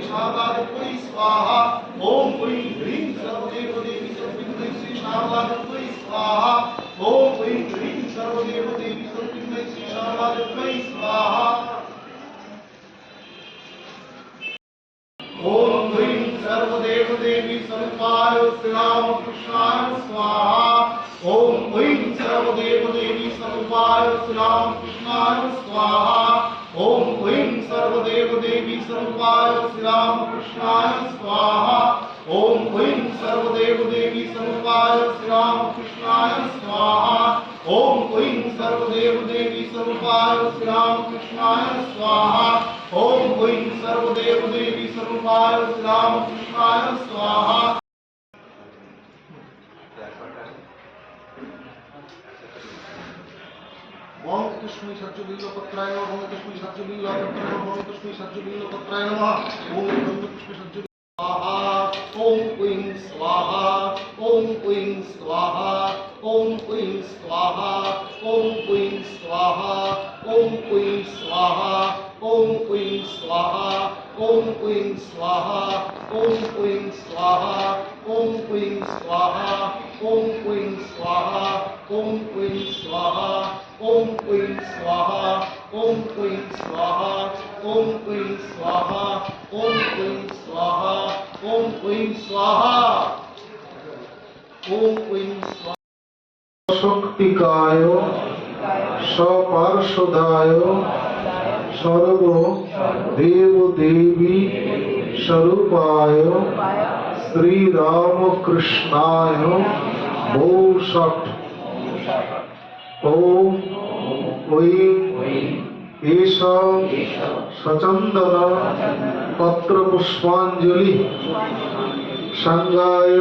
शारदादेवी स्वाहा ओम क्लीं ह्रीं सर्वदेवदेवी सर्वपिण्डै श्री शारदादेवी स्वाहा ओम क्लीं ह्रीं सर्वदेवदेवी सर्वपिण्डै श्री शारदादेवी स्वाहा ओम क्लीं सर्वदेवदेवी स्वरूपाय श्रीरामकृष्णाय स्वाहा ओम क्लीं सर्वदेवदेवी स्वरूपाय श्रीरामकृष्णाय स्वाहा ओम क्लीं सर्वदेवदेवी स्वरूपाय श्रीरामकृष्णाय स्वाहा ओम क्लीं सर्वदेवदेवी स्वरूपाय श्रीरामकृष्णाय स्वाहा ओम क्लीं सर्वदेवदेवी स्वरूपाय श्रीरामकृष्णाय स्वाहा ओम क्लीं सर्वदेवदेवी स्वरूपाय श्रीरामकृष्णाय स्वाहा ओम तस्मै सज्जबिल्लपत्राय नमः ओम तस्मै सज्जबिल्लपत्राय नमः ओम तस्मै सज्जबिल्लपत्राय नमः ओम तस्मै सज्ज स्वाहा ओम क्लीं स्वाहा ओम क्लीं स्वाहा ओम क्लीं स्वाहा ओम क्लीं स्वाहा ओम क्लीं स्वाहा ओम क्लीं स्वाहा ओम क्लीं स्वाहा ओम क्लीं स्वाहा ओम क्लीं स्वाहा ओम क्लीं स्वाहा ओम क्लीं स्वाहा ओम क्लीं स्वाहा ओम क्लीं स्वाहा ओम क्लीं स्वाहा ओम क्लीं स्वाहा ओम क्लीं स्वाहा ओम क्लीं स्वाहा शक्तिकाय सपार्षदाय सर्व देव देवी स्वरूपाय श्री रामकृष्णाय ओम षट् ओम क्लीं एष सचंदन पत्र पुष्पांजलि संगाय